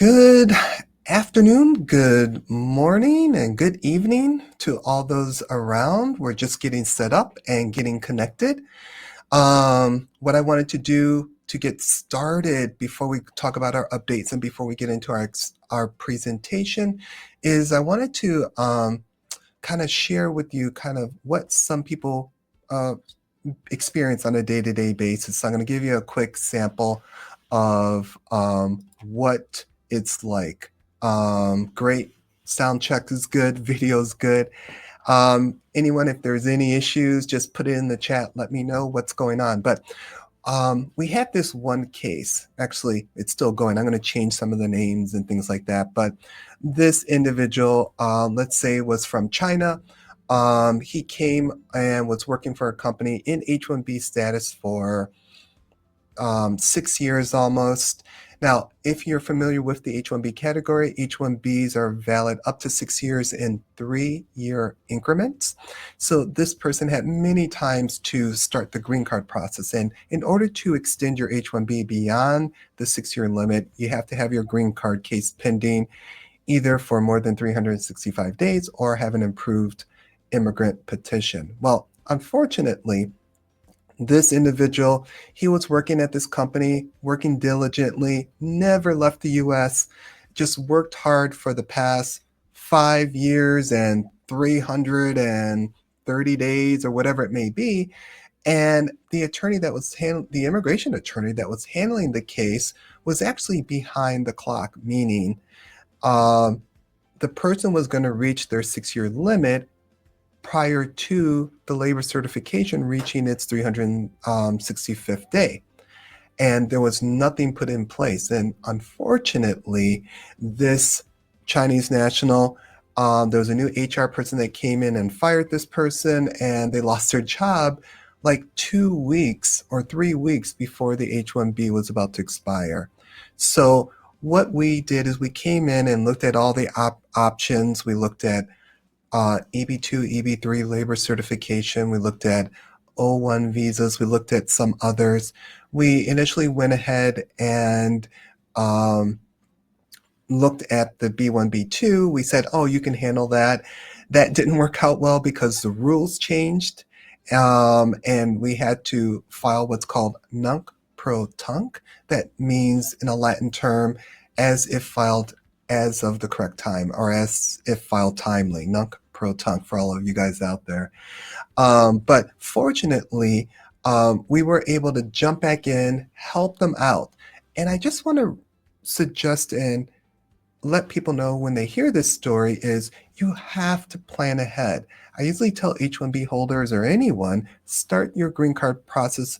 Good afternoon, good morning, and good evening to all those around. We're just getting set up and getting connected. What I wanted to do to get started before we talk about our updates and before we get into our presentation is I wanted to kind of share with you kind of what some people uh, experience on a day-to-day basis. So I'm going to give you a quick sample of what it's like. Great. Sound check is good. Video is good. Anyone, if there's any issues, just put it in the chat. Let me know what's going on. But we had this one case. Actually, it's still going. I'm going to change some of the names and things like that. But this individual, let's say, was from China. He came and was working for a company in H-1B status for 6 years almost. Now, if you're familiar with the H-1B category, H-1Bs are valid up to 6 years in 3-year increments. So this person had many times to start the green card process. And in order to extend your H-1B beyond the 6-year limit, you have to have your green card case pending either for more than 365 days or have an approved immigrant petition. Well, unfortunately, this individual, he was working at this company, working diligently, never left the US, just worked hard for the past 5 years and 330 days or whatever it may be. And the attorney that was the immigration attorney that was handling the case was actually behind the clock, meaning um, the person was going to reach their 6-year limit prior to the labor certification reaching its 365th day. And there was nothing put in place. And unfortunately, this Chinese national, there was a new HR person that came in and fired this person, and they lost their job like 2 weeks or 3 weeks before the H-1B was about to expire. So what we did is we came in and looked at all the options. We looked at EB2, EB3 labor certification. We looked at O1 visas. We looked at some others. We initially went ahead and looked at the B1, B2. We said, oh, you can handle that. That didn't work out well because the rules changed. And we had to file what's called nunc pro tunc. That means, in a Latin term, as if filed as of the correct time, or as if filed timely, nunc pro tunc for all of you guys out there. But fortunately, we were able to jump back in, help them out. And I just want to suggest and let people know when they hear this story is you have to plan ahead. I usually tell H-1B holders or anyone, start your green card process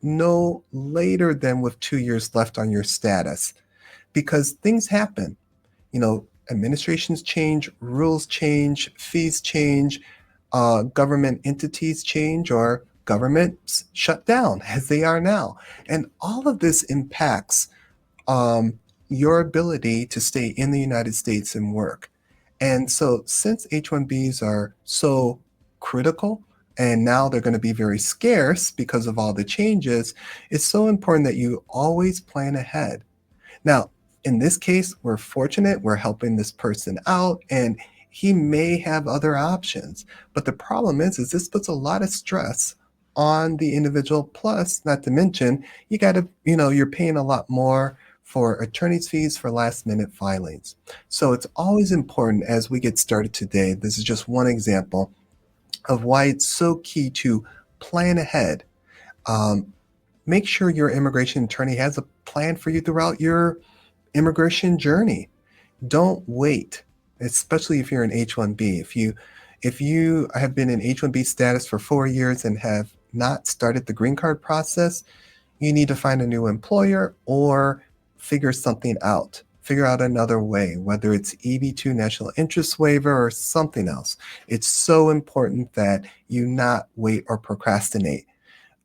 no later than with 2 years left on your status, because things happen. Administrations change, rules change, fees change, government entities change, or governments shut down as they are now. And all of this impacts your ability to stay in the United States and work. And so since H-1Bs are so critical, and now they're going to be very scarce because of all the changes, it's so important that you always plan ahead. Now, in this case, we're fortunate. We're helping this person out, and he may have other options. But the problem is this puts a lot of stress on the individual. Plus, not to mention, you're paying a lot more for attorney's fees for last minute filings. So it's always important as we get started today. This is just one example of why it's so key to plan ahead. Make sure your immigration attorney has a plan for you throughout your immigration journey. Don't wait, especially if you're an H-1B. If you have been in H-1B status for 4 years and have not started the green card process, you need to find a new employer or figure something out. Figure out another way, whether it's EB2 national interest waiver or something else. It's so important that you not wait or procrastinate.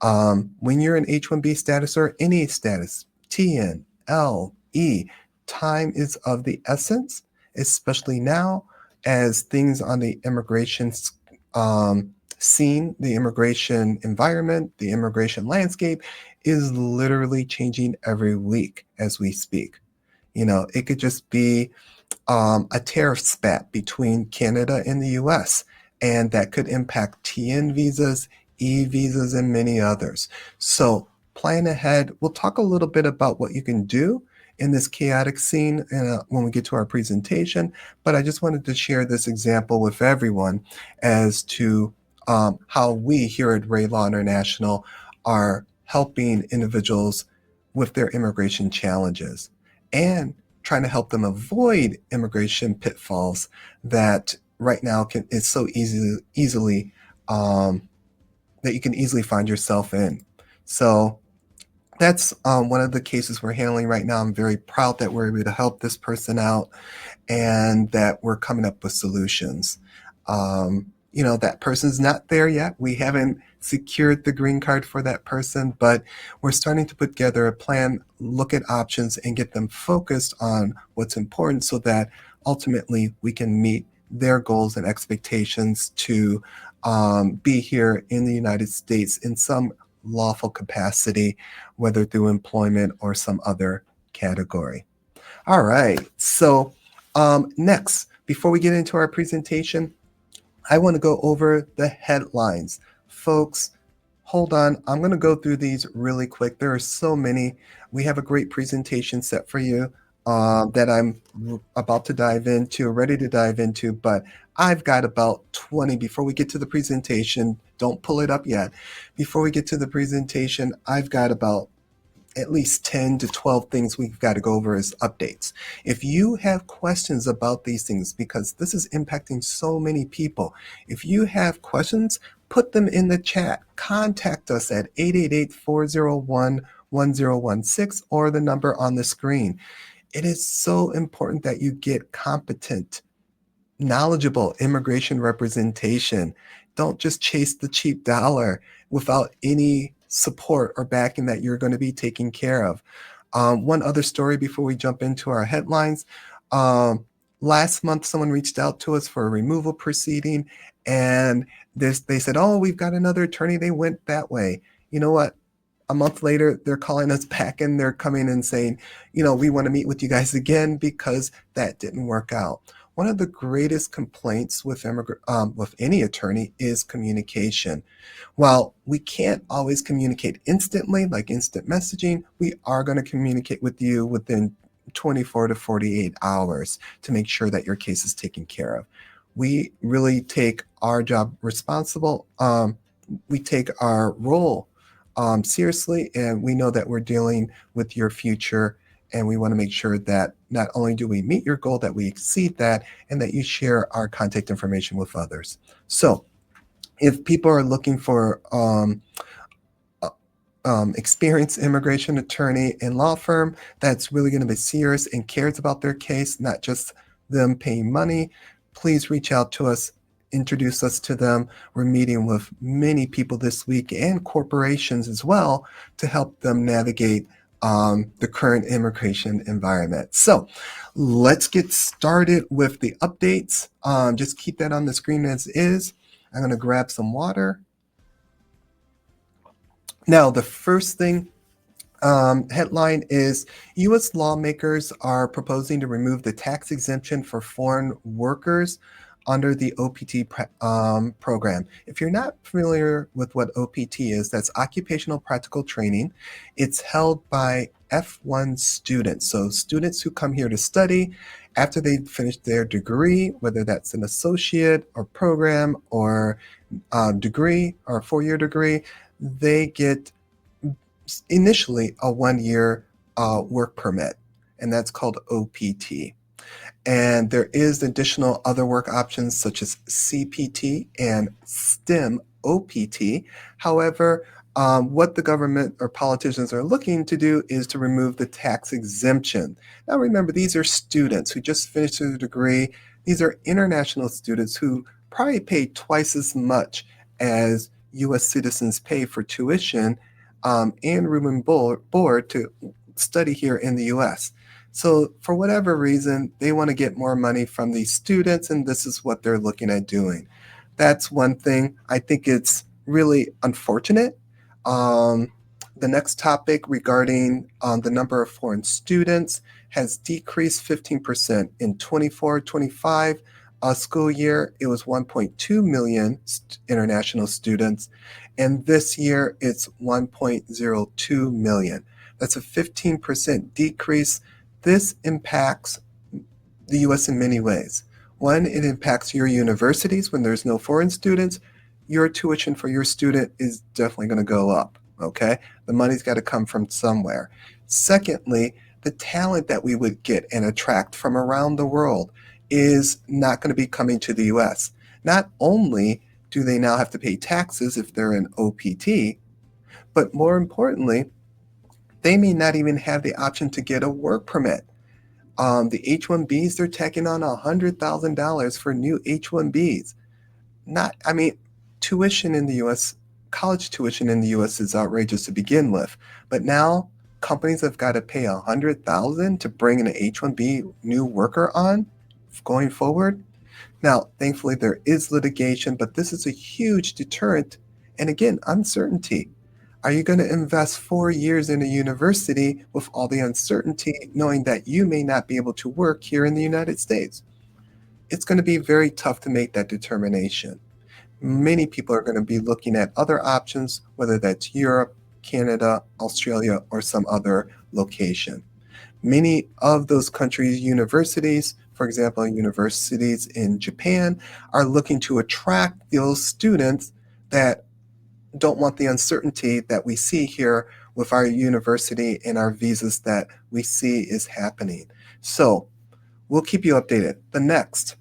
When you're in H-1B status or any status, TN, L, E, time is of the essence, especially now as things on the immigration scene, the immigration environment, the immigration landscape is literally changing every week as we speak. It could just be a tariff spat between Canada and the US, and that could impact TN visas, E visas, and many others. So plan ahead. We'll talk a little bit about what you can do in this chaotic scene when we get to our presentation, but I just wanted to share this example with everyone as to how we here at Ray Law International are helping individuals with their immigration challenges and trying to help them avoid immigration pitfalls that right now is so easily that you can easily find yourself in. So that's one of the cases we're handling right now. I'm very proud that we're able to help this person out and that we're coming up with solutions. That person's not there yet. We haven't secured the green card for that person, but we're starting to put together a plan, look at options, and get them focused on what's important so that ultimately we can meet their goals and expectations to be here in the United States in some lawful capacity, whether through employment or some other category. All right. So next, before we get into our presentation, I want to go over the headlines. Folks, hold on. I'm going to go through these really quick. There are so many. We have a great presentation set for you that I'm about to dive into, ready to dive into, but I've got about 20 before we get to the presentation. Don't pull it up yet. Before we get to the presentation, I've got about at least 10 to 12 things we've got to go over as updates. If you have questions about these things, because this is impacting so many people, if you have questions, put them in the chat. Contact us at 888-401-1016 or the number on the screen. It is so important that you get competent, knowledgeable immigration representation. Don't just chase the cheap dollar without any support or backing that you're going to be taken care of. One other story before we jump into our headlines. Last month, someone reached out to us for a removal proceeding, and they said, oh, we've got another attorney. They went that way. You know what? A month later, they're calling us back and they're coming and saying, we want to meet with you guys again because that didn't work out. One of the greatest complaints with any attorney is communication. While we can't always communicate instantly, like instant messaging, we are going to communicate with you within 24 to 48 hours to make sure that your case is taken care of. We really take our job responsible. We take our role seriously, and we know that we're dealing with your future, and we want to make sure that not only do we meet your goal, that we exceed that, and that you share our contact information with others. So if people are looking for experienced immigration attorney and law firm that's really going to be serious and cares about their case, not just them paying money, please reach out to us. Introduce us to them. We're meeting with many people this week and corporations as well to help them navigate the current immigration environment. So let's get started with the updates. Just keep that on the screen as is. I'm going to grab some water. Now, the first thing, headline is U.S. lawmakers are proposing to remove the tax exemption for foreign workers under the OPT program. If you're not familiar with what OPT is, that's Occupational Practical Training. It's held by F1 students, so students who come here to study after they've finished their degree, whether that's an associate or program or degree or a 4-year degree, they get initially a 1-year work permit, and that's called OPT. And there is additional other work options such as CPT and STEM OPT. However, what the government or politicians are looking to do is to remove the tax exemption. Now remember, these are students who just finished their degree. These are international students who probably pay twice as much as U.S. citizens pay for tuition and room and board to study here in the U.S. So for whatever reason, they want to get more money from these students, and this is what they're looking at doing. That's one thing. I think it's really unfortunate. The The next topic regarding the number of foreign students has decreased 15% in 24-25 school year. It was 1.2 million international students, and this year it's 1.02 million. That's a 15% decrease. This impacts the US in many ways. One, it impacts your universities when there's no foreign students. Your tuition for your student is definitely going to go up. Okay, the money's got to come from somewhere. Secondly, the talent that we would get and attract from around the world is not going to be coming to the US. Not only do they now have to pay taxes if they're an OPT, but more importantly, they may not even have the option to get a work permit. The H-1Bs, they're tacking on $100,000 for new H-1Bs. Tuition in the U.S., college tuition in the U.S. is outrageous to begin with. But now companies have got to pay $100,000 to bring an H-1B new worker on going forward. Now, thankfully, there is litigation, but this is a huge deterrent. And again, uncertainty. Are you going to invest 4 years in a university with all the uncertainty, knowing that you may not be able to work here in the United States? It's going to be very tough to make that determination. Many people are going to be looking at other options, whether that's Europe, Canada, Australia, or some other location. Many of those countries' universities, for example, universities in Japan, are looking to attract those students that don't want the uncertainty that we see here with our university and our visas that we see is happening. So we'll keep you updated. The next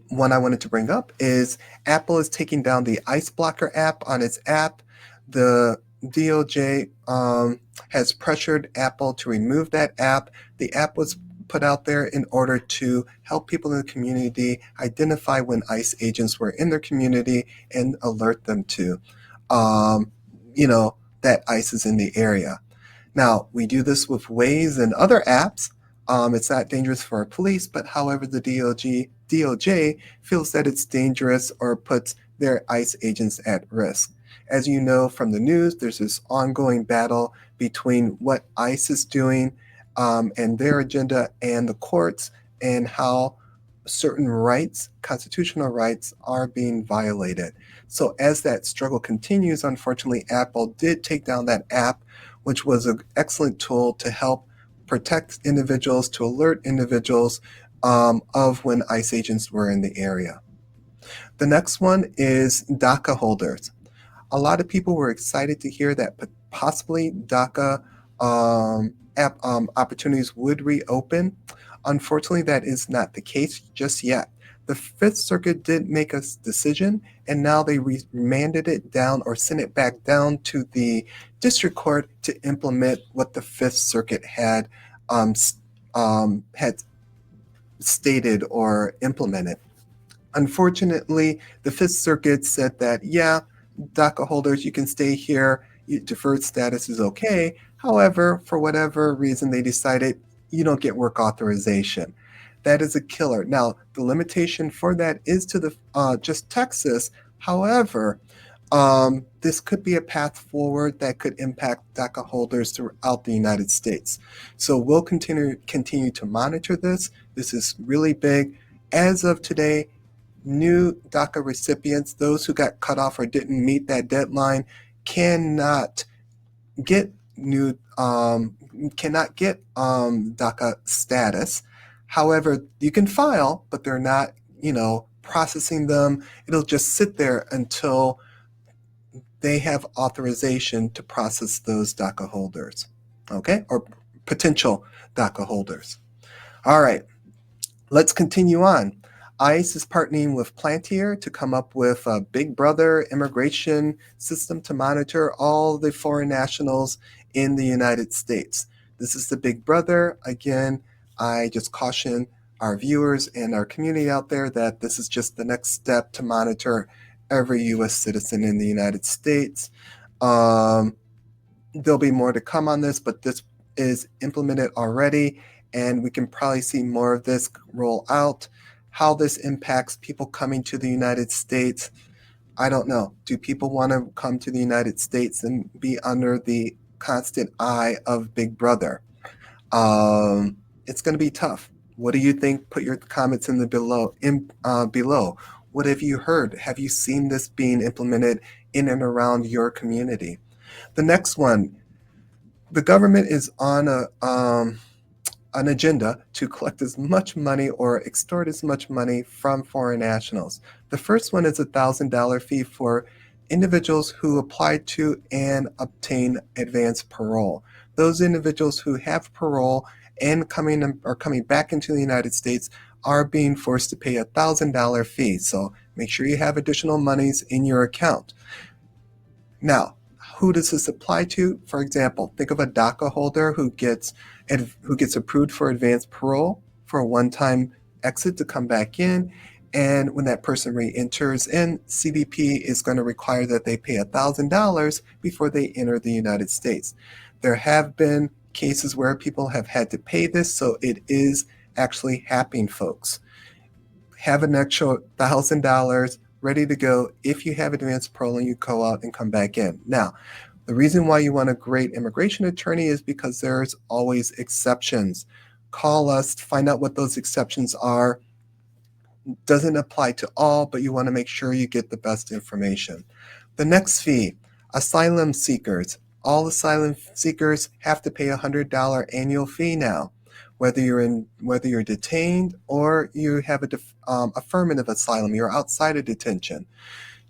one I wanted to bring up is Apple is taking down the Ice Blocker app on its app. The DOJ has pressured Apple to remove that app. The app was put out there in order to help people in the community identify when ICE agents were in their community and alert them to, that ICE is in the area. Now, we do this with Waze and other apps. It's not dangerous for our police, but however, the DOJ feels that it's dangerous or puts their ICE agents at risk. As you know from the news, there's this ongoing battle between what ICE is doing and their agenda and the courts, and how certain rights, constitutional rights, are being violated. So as that struggle continues, unfortunately, Apple did take down that app, which was an excellent tool to help protect individuals, to alert individuals of when ICE agents were in the area. The next one is DACA holders. A lot of people were excited to hear that possibly DACA opportunities would reopen. Unfortunately, that is not the case just yet. The Fifth Circuit did make a decision, and now they remanded it down or sent it back down to the district court to implement what the Fifth Circuit had stated or implemented. Unfortunately, the Fifth Circuit said that, DACA holders, you can stay here, deferred status is okay. However, for whatever reason, they decided you don't get work authorization. That is a killer. Now, the limitation for that is to the just Texas. However, this could be a path forward that could impact DACA holders throughout the United States. So we'll continue to monitor this. This is really big. As of today, new DACA recipients, those who got cut off or didn't meet that deadline, cannot get DACA status. However, you can file, but they're not, processing them. It'll just sit there until they have authorization to process those DACA holders, okay, or potential DACA holders. All right, let's continue on. ICE is partnering with Plantier to come up with a Big Brother immigration system to monitor all the foreign nationals in the United States. This is the Big Brother. Again, I just caution our viewers and our community out there that this is just the next step to monitor every U.S. citizen in the United States. There'll be more to come on this, but this is implemented already, and we can probably see more of this roll out. How this impacts people coming to the United States, I don't know. Do people want to come to the United States and be under the constant eye of Big Brother? It's going to be tough. What do you think? Put your comments in the below. What have you heard? Have you seen this being implemented in and around your community? The next one, the government is on an agenda to collect as much money or extort as much money from foreign nationals. The first one is $1,000 fee for individuals who apply to and obtain advanced parole. Those individuals who have parole and are coming back into the United States are being forced to pay $1,000 fee. So make sure you have additional monies in your account. Now, who does this apply to? For example, think of a DACA holder who gets approved for advanced parole for a one-time exit to come back in. And when that person re-enters in, CBP is going to require that they pay $1,000 before they enter the United States. There have been cases where people have had to pay this, so it is actually happening, folks. Have an extra $1,000 ready to go if you have advanced parole and you go out and come back in. Now, the reason why you want a great immigration attorney is because there's always exceptions. Call us, find out what those exceptions are. Doesn't apply to all, but you want to make sure you get the best information. The next fee, asylum seekers. All asylum seekers have to pay a $100 annual fee now, whether you're detained or you have affirmative asylum, you're outside of detention.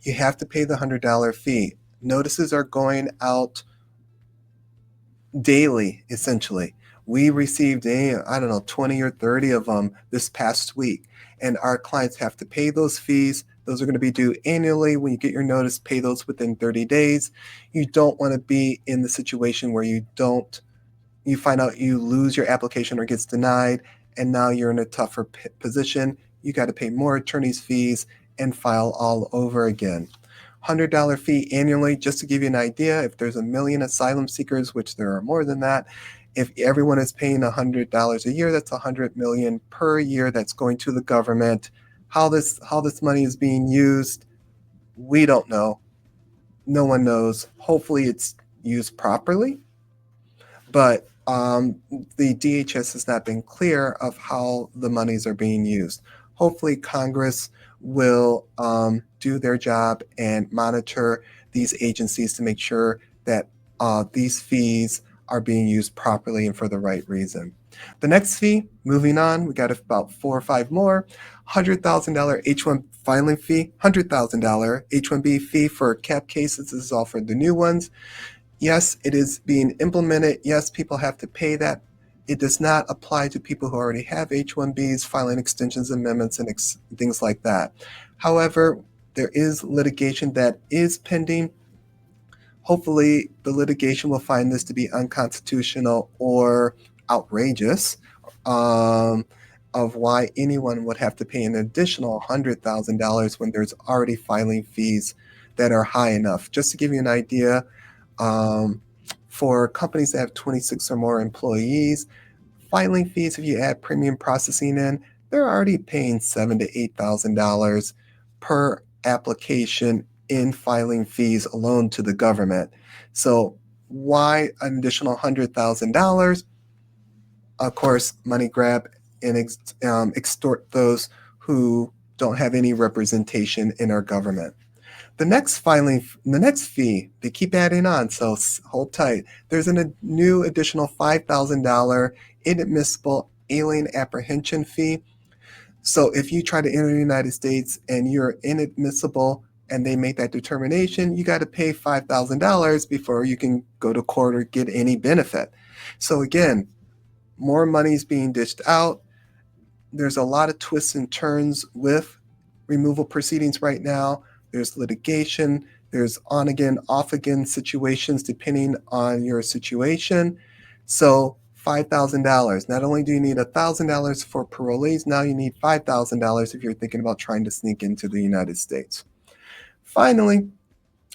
You have to pay the $100 fee. Notices are going out daily, essentially. We received 20 or 30 of them this past week, and our clients have to pay those fees. Those are going to be due annually. When you get your notice, pay those within 30 days. You don't want to be in the situation where you find out you lose your application or gets denied, and now you're in a tougher position. You got to pay more attorney's fees and file all over again. $100 fee annually, just to give you an idea, if there's 1 million asylum seekers, which there are more than that, if everyone is paying $100 a year, that's $100 million per year that's going to the government. How this money is being used, we don't know. No one knows. Hopefully it's used properly, but the DHS has not been clear of how the monies are being used. Hopefully Congress will do their job and monitor these agencies to make sure that these fees are being used properly and for the right reason. The next fee, moving on, we got about 4 or 5 more. $100,000 H-1 filing fee, $100,000 H-1B fee for cap cases. This is all for the new ones. Yes, it is being implemented. Yes, people have to pay that. It does not apply to people who already have H-1Bs, filing extensions, amendments, and things like that. However, there is litigation that is pending. Hopefully, the litigation will find this to be unconstitutional or outrageous of why anyone would have to pay an additional $100,000 when there's already filing fees that are high enough. Just to give you an idea, for companies that have 26 or more employees, filing fees, if you add premium processing in, they're already paying $7,000 to $8,000 per application in filing fees alone to the government. So why an additional $100,000? Of course, money grab and extort those who don't have any representation in our government. The next fee, they keep adding on, so hold tight. There's a new additional $5,000 inadmissible alien apprehension fee. So if you try to enter the United States and you're inadmissible and they make that determination, you got to pay $5,000 before you can go to court or get any benefit. So again, more money is being dished out. There's a lot of twists and turns with removal proceedings right now. There's litigation. There's on again, off again situations depending on your situation. So $5,000. Not only do you need $1,000 for parolees, now you need $5,000 if you're thinking about trying to sneak into the United States.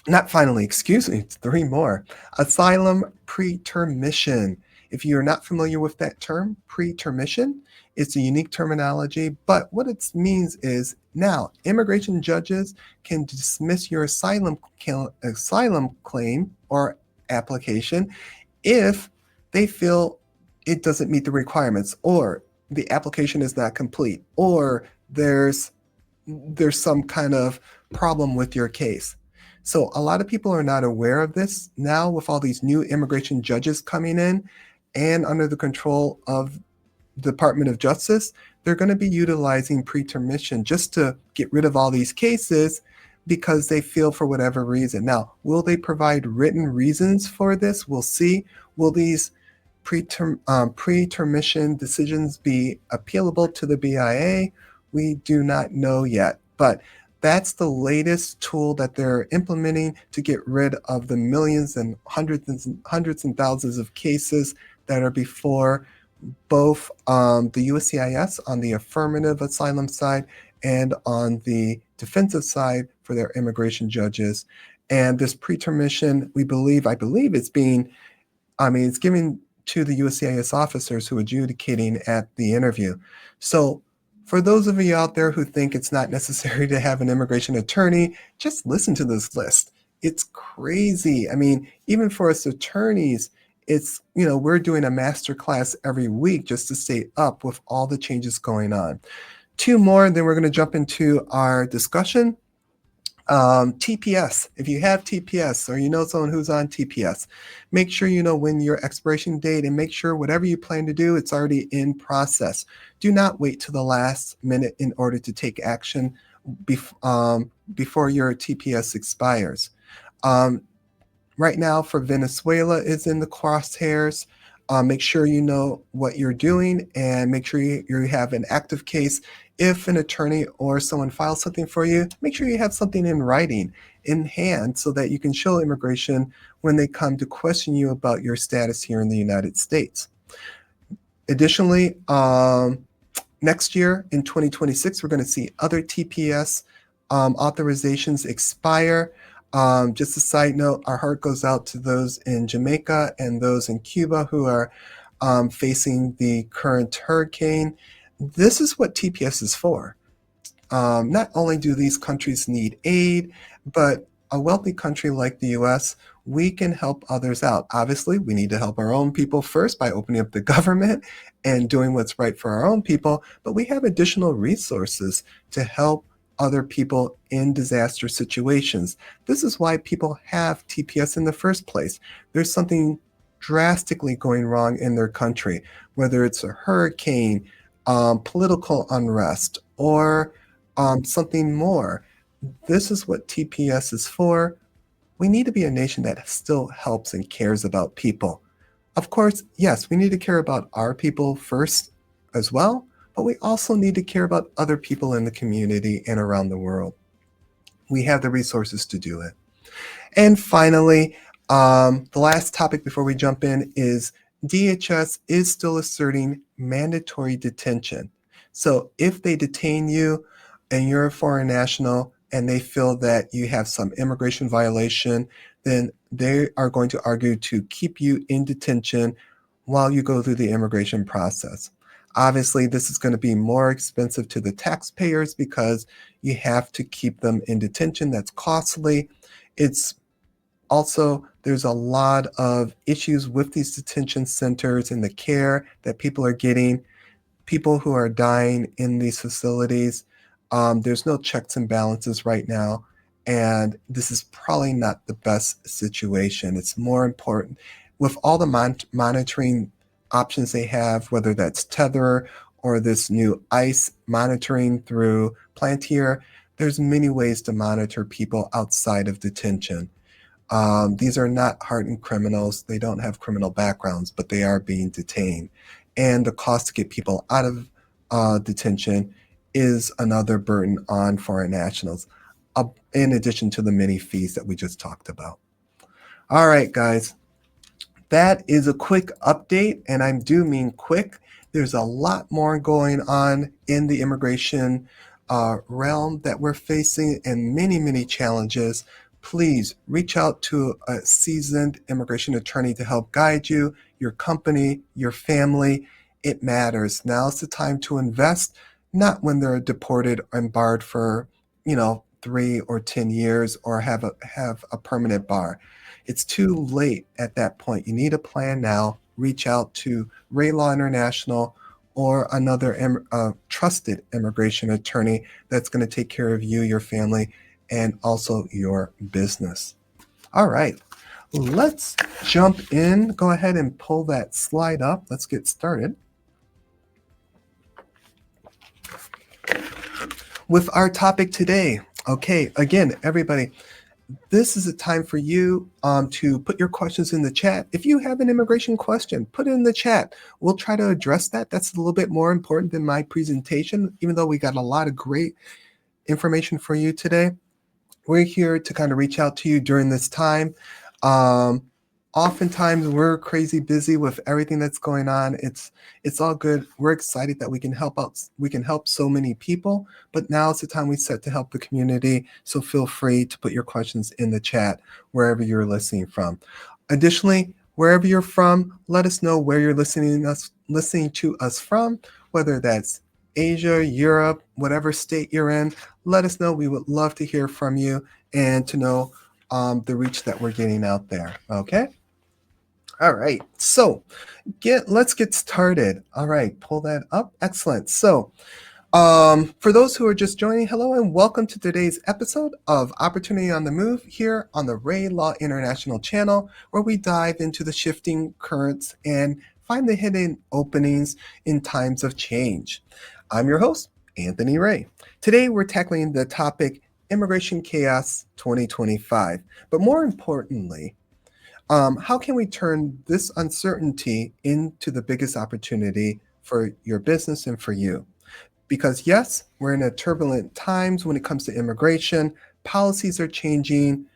Excuse me, 3 more. Asylum pretermission. If you're not familiar with that term, pretermission, it's a unique terminology, but what it means is Now, immigration judges can dismiss your asylum claim or application if they feel it doesn't meet the requirements, or the application is not complete, or there's some kind of problem with your case. So a lot of people are not aware of this now with all these new immigration judges coming in and under the control of the Department of Justice. They're going to be utilizing pretermission just to get rid of all these cases because they feel for whatever reason. Now, will they provide written reasons for this? We'll see. Will these pretermission decisions be appealable to the BIA? We do not know yet, but that's the latest tool that they're implementing to get rid of the millions and hundreds and thousands of cases that are before both the USCIS on the affirmative asylum side and on the defensive side for their immigration judges. And this pretermission, I believe it's it's given to the USCIS officers who are adjudicating at the interview. So for those of you out there who think it's not necessary to have an immigration attorney, just listen to this list. It's crazy. Even for us attorneys, we're doing a master class every week just to stay up with all the changes going on. Two more, and then we're going to jump into our discussion. TPS. If you have TPS or you know someone who's on TPS, make sure you know when your expiration date and make sure whatever you plan to do, it's already in process. Do not wait to the last minute in order to take action before your TPS expires. Right now for Venezuela is in the crosshairs. Make sure you know what you're doing and make sure you have an active case. If an attorney or someone files something for you, make sure you have something in writing in hand so that you can show immigration when they come to question you about your status here in the United States. Additionally, next year in 2026, we're going to see other TPS authorizations expire. Just a side note, our heart goes out to those in Jamaica and those in Cuba who are facing the current hurricane. This is what TPS is for. Not only do these countries need aid, but a wealthy country like the US, we can help others out. Obviously, we need to help our own people first by opening up the government and doing what's right for our own people, but we have additional resources to help other people in disaster situations. This is why people have TPS in the first place. There's something drastically going wrong in their country, whether it's a hurricane, political unrest, or something more. This is what TPS is for. We need to be a nation that still helps and cares about people. Of course, yes, we need to care about our people first as well, but we also need to care about other people in the community and around the world. We have the resources to do it. And finally, the last topic before we jump in is DHS is still asserting mandatory detention. So if they detain you and you're a foreign national and they feel that you have some immigration violation, then they are going to argue to keep you in detention while you go through the immigration process. Obviously, this is going to be more expensive to the taxpayers because you have to keep them in detention. That's costly. It's also, there's a lot of issues with these detention centers and the care that people are getting, people who are dying in these facilities. There's no checks and balances right now, and this is probably not the best situation. It's more important with all the monitoring options they have, whether that's Tether or this new ICE monitoring through Plantier. There's many ways to monitor people outside of detention. These are not hardened criminals. They don't have criminal backgrounds, but they are being detained. And the cost to get people out of detention is another burden on foreign nationals, in addition to the many fees that we just talked about. All right, guys. That is a quick update, and I do mean quick. There's a lot more going on in the immigration realm that we're facing and many, many challenges. Please reach out to a seasoned immigration attorney to help guide you, your company, your family. It matters. Now's the time to invest. not when they're deported and barred for, 3 or 10 years or have a permanent bar. It's too late at that point. You need a plan now. Reach out to Ray Law International or another trusted immigration attorney that's going to take care of you, your family, and also your business. All right, let's jump in. Go ahead and pull that slide up. Let's get started with our topic today. Okay, again, everybody, this is a time for you to put your questions in the chat. If you have an immigration question, put it in the chat. We'll try to address that. That's a little bit more important than my presentation, even though we got a lot of great information for you today. We're here to kind of reach out to you during this time. Oftentimes we're crazy busy with everything that's going on. It's all good. We're excited that we can help out. We can help so many people, but now it's the time we set to help the community. So feel free to put your questions in the chat wherever you're listening from. Additionally, wherever you're from, let us know where you're listening to us from, whether that's Asia, Europe, whatever state you're in. Let us know. We would love to hear from you and to know the reach that we're getting out there. Okay. All right. So let's get started. All right. Pull that up. Excellent. So for those who are just joining, hello and welcome to today's episode of Opportunity on the Move here on the Ray Law International channel, where we dive into the shifting currents and find the hidden openings in times of change. I'm your host, Anthony Ray. Today we're tackling the topic Immigration Chaos 2025. But more importantly, how can we turn this uncertainty into the biggest opportunity for your business and for you? Because yes, we're in a turbulent times when it comes to immigration. Policies are changing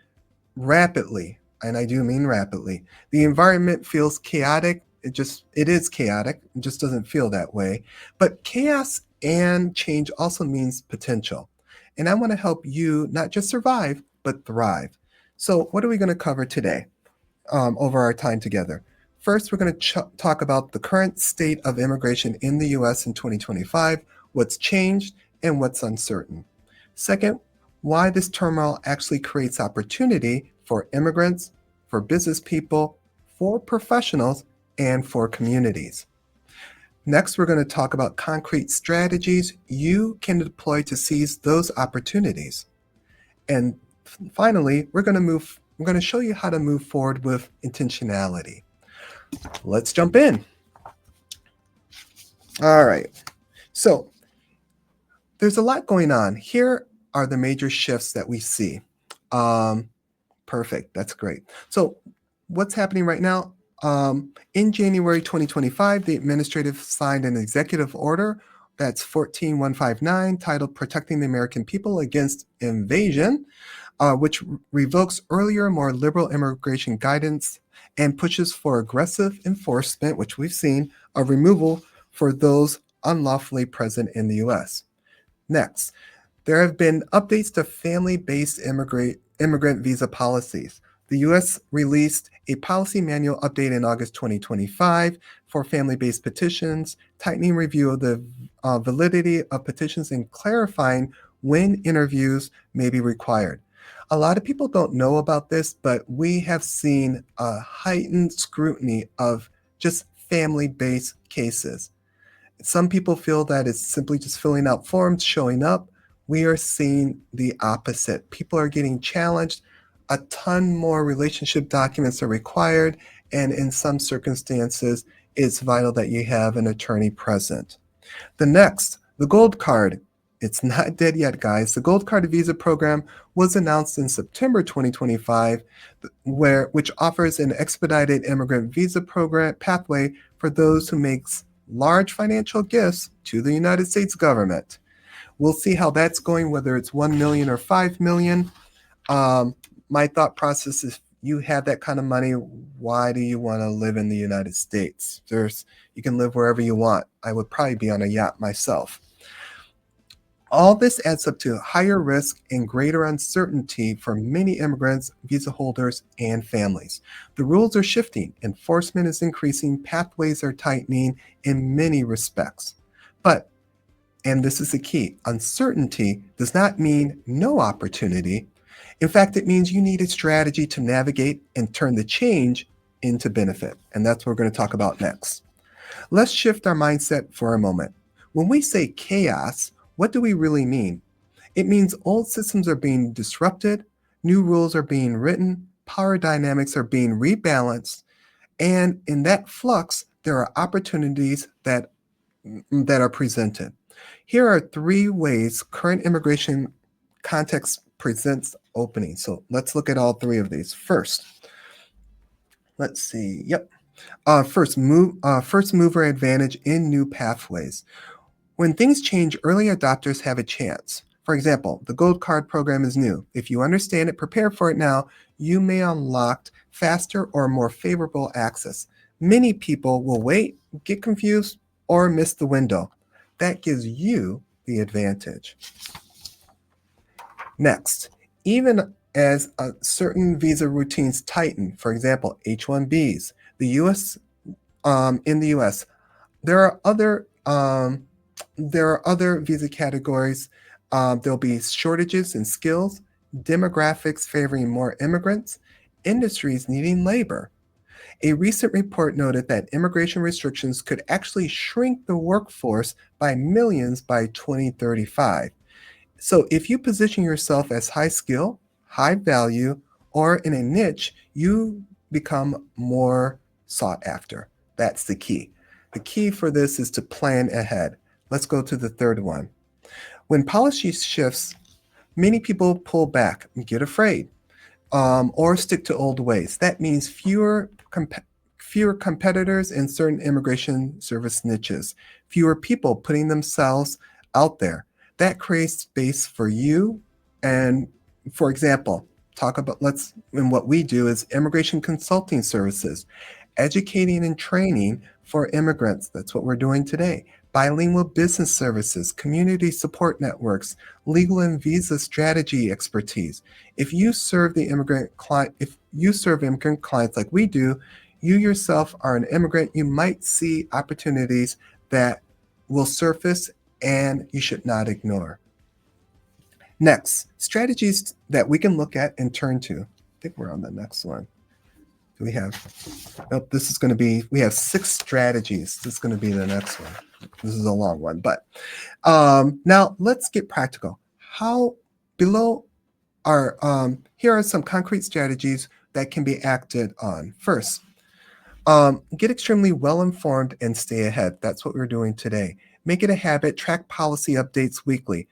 rapidly, and I do mean rapidly. The environment feels chaotic. It is chaotic. It just doesn't feel that way. But chaos and change also means potential. And I want to help you not just survive, but thrive. So what are we going to cover today over our time together? First, we're going to talk about the current state of immigration in the U.S. in 2025, what's changed, and what's uncertain. Second, why this turmoil actually creates opportunity for immigrants, for business people, for professionals, and for communities. Next, we're going to talk about concrete strategies you can deploy to seize those opportunities. And finally, we're going to show you how to move forward with intentionality. Let's jump in. All right. So there's a lot going on. Here are the major shifts that we see. Perfect. That's great. So what's happening right now? In January 2025, the administrative signed an executive order that's 14159 titled Protecting the American People Against Invasion, which revokes earlier, more liberal immigration guidance and pushes for aggressive enforcement, which we've seen, of removal for those unlawfully present in the U.S. Next, there have been updates to family-based immigrant visa policies. The U.S. released a policy manual update in August 2025 for family-based petitions, tightening review of the validity of petitions and clarifying when interviews may be required. A lot of people don't know about this, but we have seen a heightened scrutiny of just family-based cases. Some people feel that it's simply just filling out forms, showing up. We are seeing the opposite. People are getting challenged. A ton more relationship documents are required, and in some circumstances, it's vital that you have an attorney present. The Gold Card. It's not dead yet, guys. The Gold Card visa program was announced in September 2025, which offers an expedited immigrant visa program pathway for those who make large financial gifts to the United States government. We'll see how that's going, whether it's 1 million or 5 million. My thought process is, you have that kind of money, why do you want to live in the United States? You can live wherever you want. I would probably be on a yacht myself. All this adds up to higher risk and greater uncertainty for many immigrants, visa holders, and families. The rules are shifting, enforcement is increasing, pathways are tightening in many respects. But And this is the key. Uncertainty does not mean no opportunity. In fact, it means you need a strategy to navigate and turn the change into benefit. And that's what we're going to talk about next. Let's shift our mindset for a moment. When we say chaos, what do we really mean? It means old systems are being disrupted, new rules are being written, power dynamics are being rebalanced, and in that flux, there are opportunities that are presented. Here are 3 ways current immigration context presents openings. So let's look at all 3 of these. First, let's see. Yep. First mover advantage in new pathways. When things change, early adopters have a chance. For example, the Gold Card program is new. If you understand it, prepare for it now, you may unlock faster or more favorable access. Many people will wait, get confused, or miss the window. That gives you the advantage. Next, even as certain visa routines tighten, for example, H-1Bs, the U.S. In the U.S., there are other visa categories. There'll be shortages in skills, demographics favoring more immigrants, industries needing labor. A recent report noted that immigration restrictions could actually shrink the workforce by millions by 2035. So if you position yourself as high skill, high value, or in a niche, you become more sought after. That's the key. The key for this is to plan ahead. Let's go to the third one. When policy shifts, many people pull back and get afraid, or stick to old ways. That means fewer competitors in certain immigration service niches, fewer people putting themselves out there. That creates space for you. And for example, and what we do is immigration consulting services, educating and training for immigrants. That's what we're doing today. Bilingual business services, community support networks, legal and visa strategy expertise. If you serve immigrant clients like we do, you yourself are an immigrant, you might see opportunities that will surface and you should not ignore. Next, strategies that we can look at and turn to. I think we're on the next one. Do we have, nope, this is going to be, we have 6 strategies. This is going to be the next one. This is a long one, but now let's get practical. Here are some concrete strategies that can be acted on. First, get extremely well-informed and stay ahead. That's what we're doing today. Make it a habit, track policy updates weekly.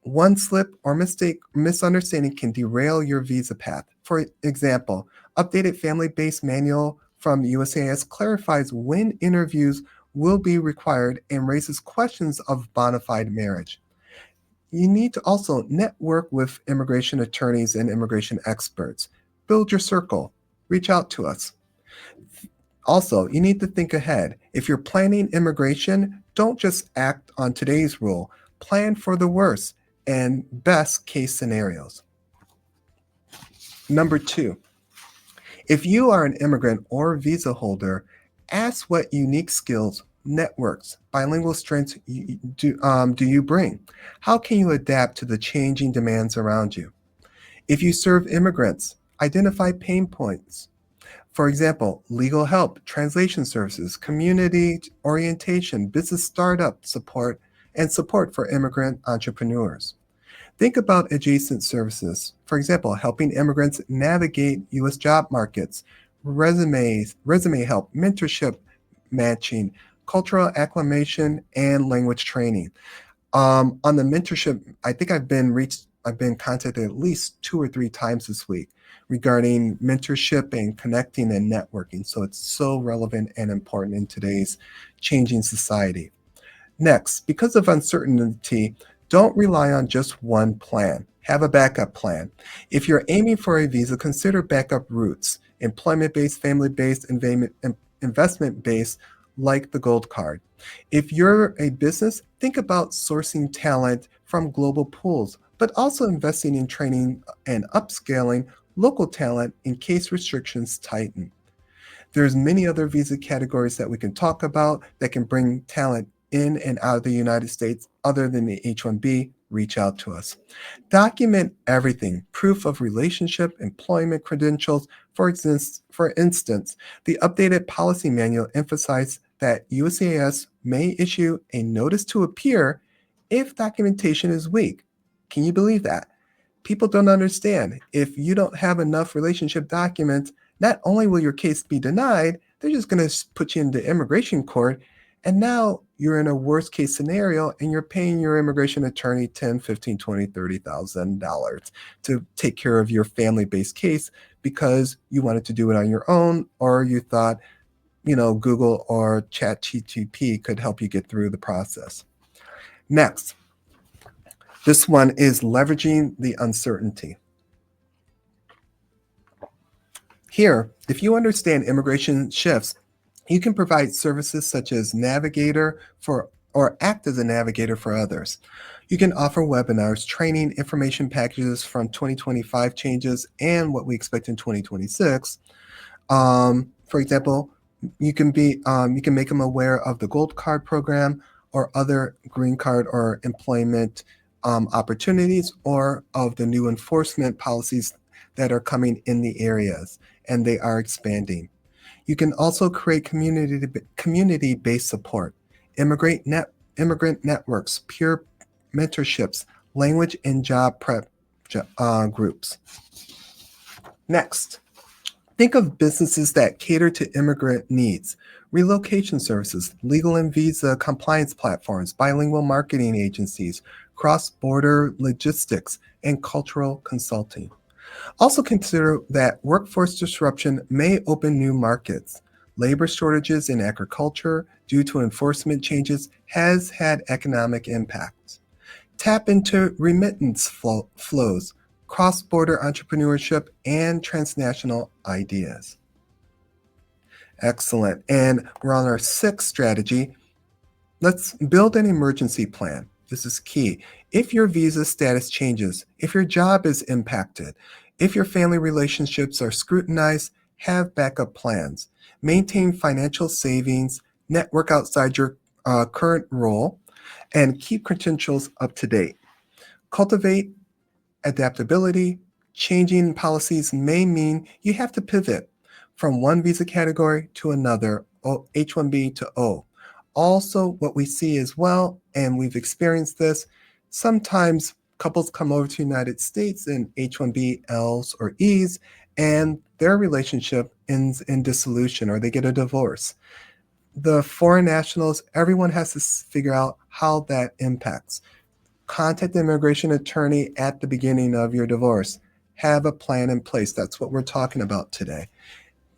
One slip or misunderstanding can derail your visa path. For example, updated family-based manual from USCIS clarifies when interviews will be required and raises questions of bona fide marriage. You need to also network with immigration attorneys and immigration experts. Build your circle. Reach out to us. Also, you need to think ahead. If you're planning immigration, don't just act on today's rule. Plan for the worst and best case scenarios. Number 2, if you are an immigrant or visa holder, ask what unique skills, networks, bilingual strengths do you bring? How can you adapt to the changing demands around you? If you serve immigrants, identify pain points. For example, legal help, translation services, community orientation, business startup support, and support for immigrant entrepreneurs. Think about adjacent services. For example, helping immigrants navigate U.S. job markets, resume help, mentorship matching, cultural acclimation, and language training. On the mentorship, I think I've been contacted at least 2 or 3 times this week regarding mentorship and connecting and networking. So it's so relevant and important in today's changing society. Next, because of uncertainty, don't rely on just one plan. Have a backup plan. If you're aiming for a visa, consider backup routes, employment-based, family-based, investment-based, like the Gold Card. If you're a business, think about sourcing talent from global pools, but also investing in training and upscaling local talent in case restrictions tighten. There's many other visa categories that we can talk about that can bring talent in and out of the United States other than the H-1B, reach out to us. Document everything, proof of relationship, employment credentials. For instance, the updated policy manual emphasized that USCIS may issue a notice to appear if documentation is weak. Can you believe that? People don't understand. If you don't have enough relationship documents, not only will your case be denied, they're just going to put you into immigration court. And now you're in a worst case scenario and you're paying your immigration attorney $10, $15, $20, $30,000 to take care of your family-based case because you wanted to do it on your own, or you thought, Google or ChatGPT could help you get through the process. Next, this one is leveraging the uncertainty. Here, if you understand immigration shifts, you can provide services such as navigator or act as a navigator for others. You can offer webinars, training, information packages from 2025 changes and what we expect in 2026. For example, you can make them aware of the Gold Card program or other green card or employment opportunities, or of the new enforcement policies that are coming in the areas, and they are expanding. You can also create community-based support, immigrant networks, peer mentorships, language and job prep groups. Next, think of businesses that cater to immigrant needs, relocation services, legal and visa compliance platforms, bilingual marketing agencies, cross-border logistics, and cultural consulting. Also consider that workforce disruption may open new markets. Labor shortages in agriculture due to enforcement changes has had economic impacts. Tap into remittance flows, cross-border entrepreneurship, and transnational ideas. Excellent. And we're on our sixth strategy. Let's build an emergency plan. This is key. If your visa status changes, if your job is impacted, if your family relationships are scrutinized, have backup plans. Maintain financial savings, network outside your current role, and keep credentials up to date. Cultivate adaptability. Changing policies may mean you have to pivot from one visa category to another, H-1B to O. Also, what we see as well, and we've experienced this, sometimes couples come over to the United States in H-1B Ls or Es, and their relationship ends in dissolution, or they get a divorce. The foreign nationals, everyone has to figure out how that impacts. Contact the immigration attorney at the beginning of your divorce. Have a plan in place. That's what we're talking about today.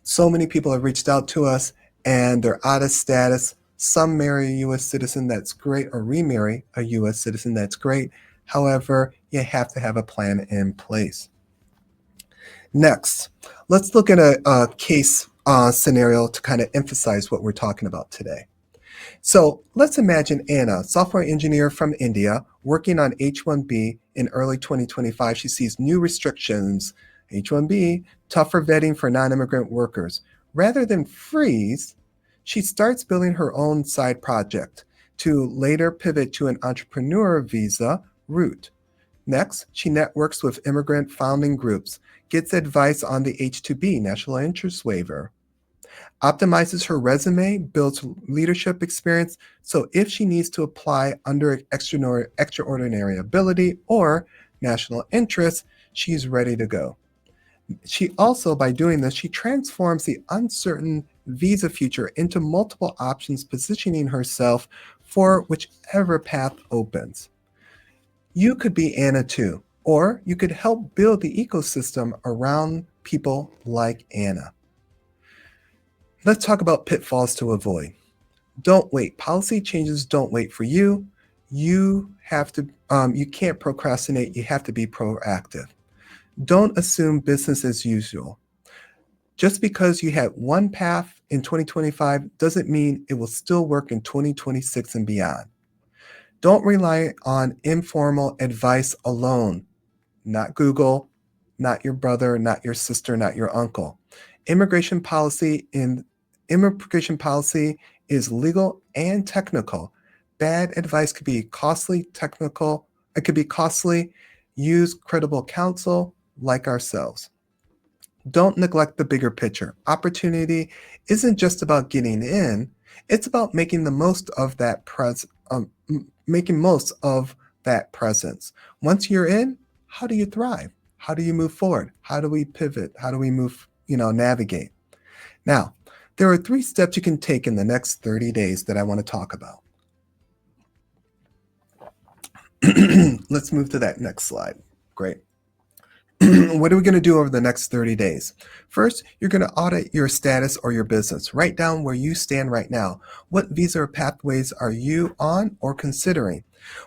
So many people have reached out to us and they're out of status. Some marry a U.S. citizen, that's great, or remarry a U.S. citizen, that's great. However, you have to have a plan in place. Next, let's look at a case scenario to kind of emphasize what we're talking about today. So let's imagine Anna, software engineer from India, working on H-1B in early 2025. She sees new restrictions, H-1B, tougher vetting for non-immigrant workers. Rather than freeze, she starts building her own side project to later pivot to an entrepreneur visa route. Next, she networks with immigrant founding groups, gets advice on the H-2B, National Interest Waiver, optimizes her resume, builds leadership experience, so if she needs to apply under extraordinary ability or national interest, she's ready to go. She also, by doing this, she transforms the uncertain visa future into multiple options, positioning herself for whichever path opens. You could be Anna too, or you could help build the ecosystem around people like Anna. Let's talk about pitfalls to avoid. Don't wait. Policy changes don't wait for you. You can't procrastinate. You have to be proactive. Don't assume business as usual. Just because you had one path in 2025 doesn't mean it will still work in 2026 and beyond. Don't rely on informal advice alone. Not Google, not your brother, not your sister, not your uncle. Immigration policy is legal and technical. Bad advice could be costly, technical, it could be costly. Use credible counsel like ourselves. Don't neglect the bigger picture. Opportunity isn't just about getting in, it's about making the most of making most of that presence. Once you're in, how do you thrive? How do you move forward? How do we pivot? How do we navigate? Now, there are 3 steps you can take in the next 30 days that I want to talk about. Let's move to that next slide. Great. What are we going to do over the next 30 days? First, you're going to audit your status or your business. Write down where you stand right now. What visa or pathways are you on or considering?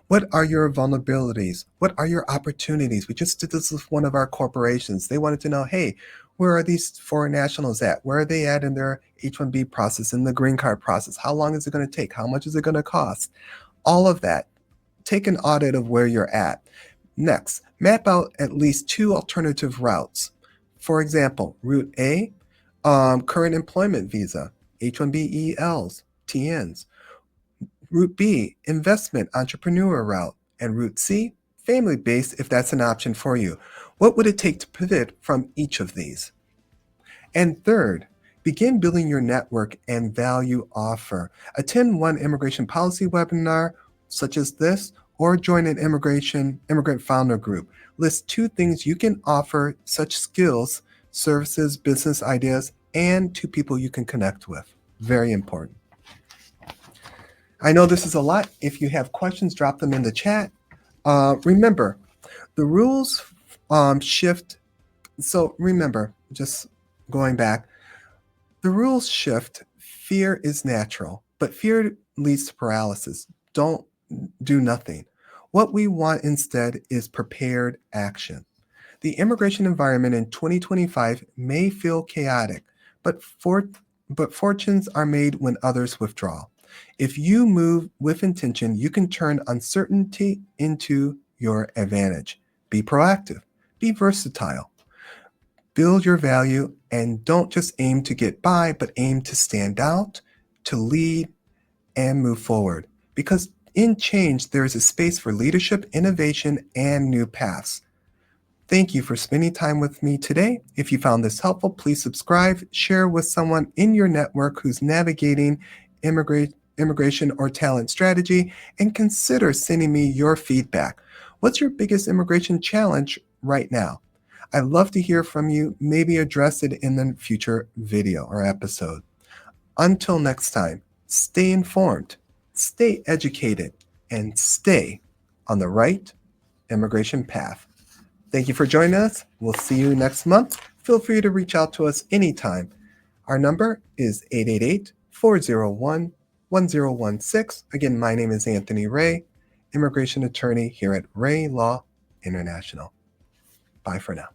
What are your vulnerabilities? What are your opportunities? We just did this with one of our corporations. They wanted to know, hey, where are these foreign nationals at? Where are they at in their H-1B process, in the green card process? How long is it going to take? How much is it going to cost? All of that. Take an audit of where you're at. Next, map out at least 2 alternative routes. For example, Route A, current employment visa, H-1B ELs, TNs. Route B, investment entrepreneur route. And Route C, family-based if that's an option for you. What would it take to pivot from each of these? And third, begin building your network and value offer. Attend one immigration policy webinar such as this, or join an immigrant founder group. List 2 things you can offer, such skills, services, business ideas, and 2 people you can connect with. Very important. I know this is a lot. If you have questions, drop them in the chat. Remember, the rules shift. So remember, just going back, the rules shift. Fear is natural, but fear leads to paralysis. Don't do nothing. What we want instead is prepared action. The immigration environment in 2025 may feel chaotic, but fortunes are made when others withdraw. If you move with intention, you can turn uncertainty into your advantage. Be proactive, be versatile, build your value, and don't just aim to get by, but aim to stand out, to lead, and move forward. Because in change, there is a space for leadership, innovation, and new paths. Thank you for spending time with me today. If you found this helpful, please subscribe, share with someone in your network who's navigating immigration or talent strategy, and consider sending me your feedback. What's your biggest immigration challenge right now? I'd love to hear from you, maybe address it in the future video or episode. Until next time, stay informed, stay educated, and stay on the right immigration path. Thank you for joining us. We'll see you next month. Feel free to reach out to us anytime. Our number is 888-401-1016. Again, my name is Anthony Ray, immigration attorney here at Ray Law International. Bye for now.